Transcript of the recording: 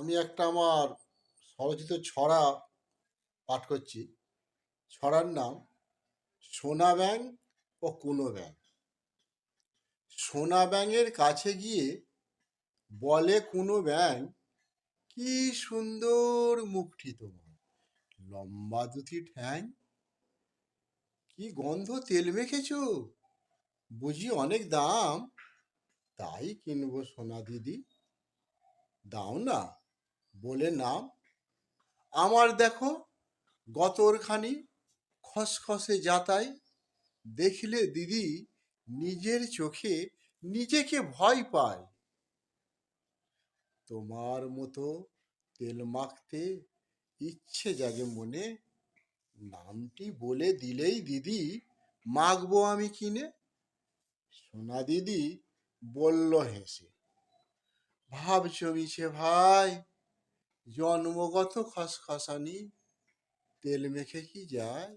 আমি একটা আমার স্বরচিত ছড়া পাঠ করছি। ছড়ার নাম সোনা ব্যাঙ ও কুনো ব্যাঙ। সোনা ব্যাঙের কাছে গিয়ে বলে কুনো ব্যাঙ, কি সুন্দর মুখটি তোমার, লম্বা দুটি ঠ্যাং, কি গন্ধ তেল মেখেছো, বুঝি অনেক দাম, তাই কিনবো সোনা দিদি, দাও না বলে নাম। আমার দেখো গতরখানি খসখসে যাতাই, দেখলে দিদি নিজের চোখে নিজেকে ভয় পায়। তোমার মতো তেল মাখতে ইচ্ছে জাগে মনে, নামটি বলে দিলেই দিদি মাখবো আমি কিনে। সোনা দিদি বলল হেসে, ভাবছো মিছে ভাই, জন্মগত খসখসানি, তেল মেখে কি যায়।